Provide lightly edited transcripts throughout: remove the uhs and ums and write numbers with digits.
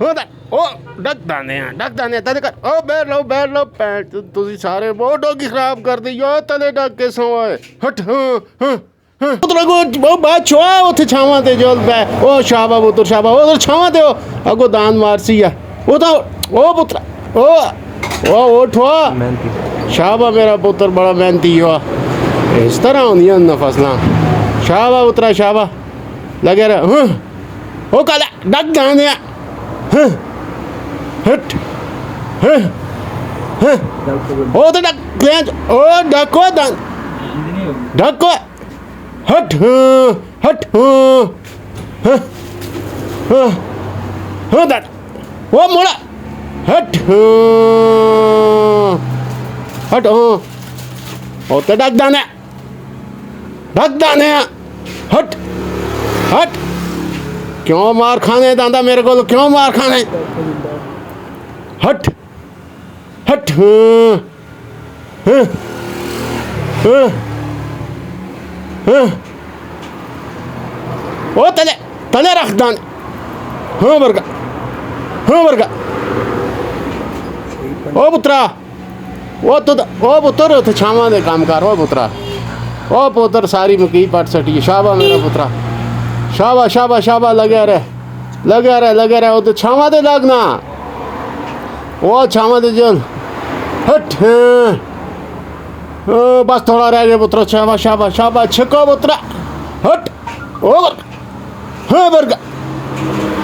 ओ duck दाने तले कर ओ बैठ लो पैंट तुसी सारे वो डोगी खराब कर दी यो तले डक के सोए हट पुत्र को वो बात छुआ उथे छावा ते जोल बे ओ शाबा पुत्र शाबा उधर छावा ते अगो दान मारसी है वो तो ओ पुत्र ओ उठो शाबा मेरा पुत्र बड़ा मेहनती हुआ इस तरह होनी है फसला शाबा पुत्र शाबा लगे रहे ओ काला डक दाने हट ओ तो डको डको हट हट वो मोड़ा हट हट ओ तो डक दाने हट हट क्यों मार खाने दादा मेरे को क्यों मार खाने हट हट ओ तले तले रख दान वर्गा ओ पुत्रा ओ पुत्र थे छावा दे काम कर ओ पुत्रा ओ पुत्र सारी मकी पट सटी शाबा मेरा पुत्रा शाबा शाबा शाबा लगे रहे वो तो छावा दे लगना वो छावा दे जल हट बस थोड़ा रह गया पुत्र शाबा शाबा शाबा छको पुत्र हट ओवर हाँ बर्गा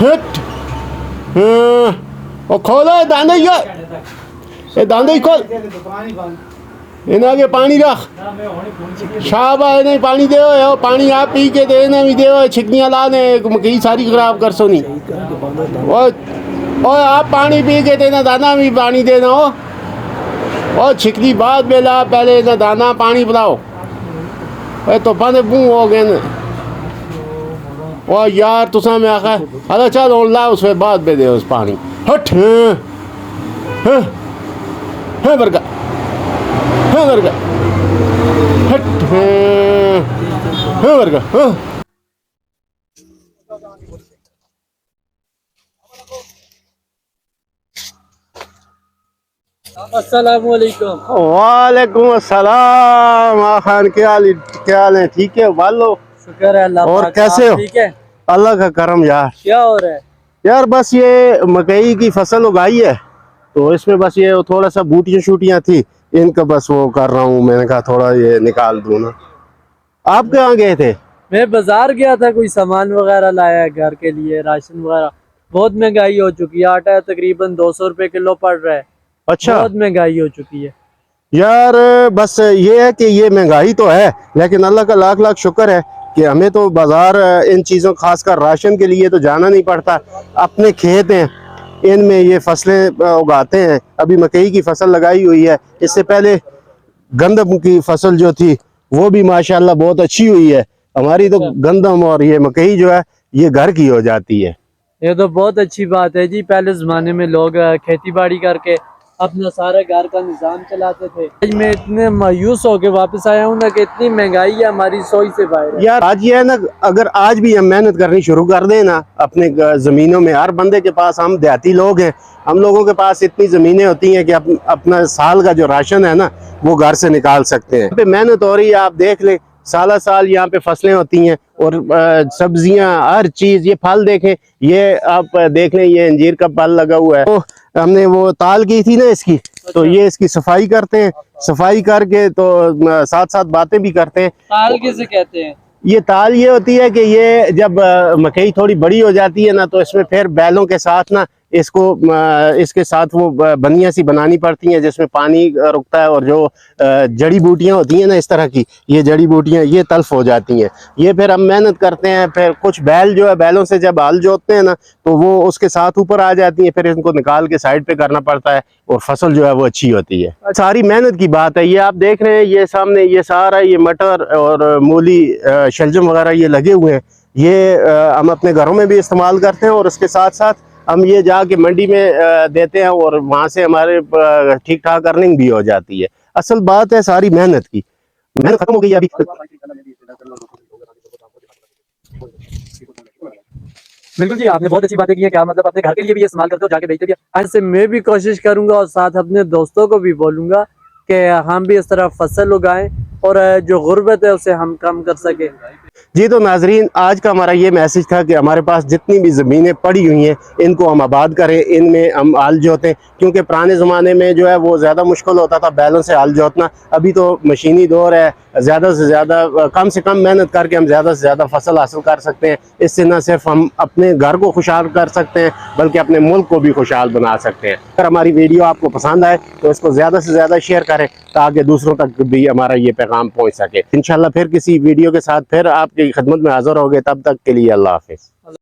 हट ओ खोलो दांदे ये दांदे खोल इन्हें आगे पानी रख शाबा इन्हें पानी दे पानी आप पी के दे ना भी दे छिकनियाँ ला दे मकई सारी खराब कर सोनी ओ आप पानी पी के देना दाना भी पानी देना हो और छिकनी बाद में ला पहले ना दाना पानी पिलाओ तो बंद बूँ हो गए ना ओ यार तुसा में आखा अरे चल और ला उसमें बाद में दे उस पानी हट हाँ बरगा हट हाँ वर्गा वालेकुम अस्सलाम खान क्या हाल है ठीक है वालो शुक्र है अल्लाह और कैसे हो ठीक है अल्लाह का करम यार क्या हो रहा है यार बस ये मकई की फसल उगाई है तो इसमें बस ये थोड़ा सा बूटियां शूटियां थी इनका बस वो कर रहा हूँ मैंने कहा थोड़ा ये निकाल दूं ना आप कहाँ गए थे मैं बाजार गया था कोई सामान वगैरह लाया है घर के लिए राशन वगैरह बहुत महंगाई हो चुकी है आटा तकरीबन 200 रुपए किलो पड़ रहा है अच्छा बहुत महंगाई हो चुकी है यार बस ये है कि ये महंगाई तो है लेकिन अल्लाह का लाख लाख शुक्र है कि हमें तो बाजार इन चीज़ों खासकर राशन के लिए तो जाना नहीं पड़ता अपने खेत हैं इनमें ये फसलें उगाते हैं अभी मकई की फसल लगाई हुई है इससे पहले गंदम की फसल जो थी वो भी माशाल्लाह बहुत अच्छी हुई है हमारी तो गंदम और ये मकई जो है ये घर की हो जाती है ये तो बहुत अच्छी बात है जी पहले जमाने में लोग खेती बाड़ी करके अपना सारा घर का निजाम चलाते थे आज मैं इतने मायूस होके वापस आया हूँ ना कि इतनी महंगाई है हमारी सोई से बाहर यार आज ये है ना अगर आज भी हम मेहनत करनी शुरू कर दें ना अपने जमीनों में हर बंदे के पास हम देहाती लोग हैं हम लोगों के पास इतनी जमीनें होती हैं कि अपना साल का जो राशन है ना वो घर से निकाल सकते हैं मेहनत हो रही है आप देख लें साला साल यहाँ पे फसलें होती हैं और सब्जियां हर चीज ये फल देखें ये आप देख लें ये अंजीर का फल लगा हुआ है तो हमने वो ताल की थी ना इसकी तो ये इसकी सफाई करते हैं सफाई करके तो साथ साथ बातें भी करते हैं ताल किसे कहते हैं ये ताल ये होती है कि ये जब मकई थोड़ी बड़ी हो जाती है ना तो इसमें फिर बैलों के साथ ना इसको इसके साथ वो बनियां सी बनानी पड़ती हैं जिसमें पानी रुकता है और जो जड़ी बूटियां होती हैं ना इस तरह की ये जड़ी बूटियां ये तल्फ हो जाती हैं ये फिर हम मेहनत करते हैं फिर कुछ बैल जो है बैलों से जब हल जोतते हैं ना तो वो उसके साथ ऊपर आ जाती हैं फिर इनको निकाल के साइड पे करना पड़ता है और फसल जो है वो अच्छी होती है सारी मेहनत की बात है ये आप देख रहे हैं ये सामने ये सारा ये मटर और मूली शलजम वगैरह ये लगे हुए हैं ये हम अपने घरों में भी इस्तेमाल करते हैं और उसके साथ साथ हम ये जाके मंडी में देते हैं और वहाँ से हमारे ठीक ठाक अर्निंग भी हो जाती है असल बात है सारी मेहनत की मेहनत खत्म हो गई अभी बिल्कुल जी, आपने बहुत अच्छी बातें की हैं। क्या मतलब अपने घर के लिए भी ये इस्तेमाल करते हो, जाके बेचते भी हो? ऐसे मैं भी कोशिश करूंगा और साथ अपने दोस्तों को भी बोलूंगा कि हम भी इस तरह फसल उगाएं और जो गुर्बत है उसे हम कम कर सकें। जी तो नाजरीन, आज का हमारा ये मैसेज था कि हमारे पास जितनी भी ज़मीनें पड़ी हुई हैं इनको हम आबाद करें, इनमें हम हल जोतें, क्योंकि पुराने ज़माने में जो है वो ज़्यादा मुश्किल होता था बैलों से हल जोतना। अभी तो मशीनी दौर है, ज़्यादा से ज़्यादा कम से कम मेहनत करके हम ज़्यादा से ज़्यादा फसल हासिल कर सकते हैं। इससे न सिर्फ हम अपने घर को खुशहाल कर सकते हैं बल्कि अपने मुल्क को भी खुशहाल बना सकते हैं। अगर हमारी वीडियो आपको पसंद आए तो इसको ज़्यादा से ज़्यादा शेयर करें ताकि दूसरों तक भी हमारा ये पैगाम पहुँच सके। इंशाल्लाह फिर किसी वीडियो के साथ फिर आपकी खिदमत में हाज़िर होंगे, तब तक के लिए अल्लाह हाफिज़।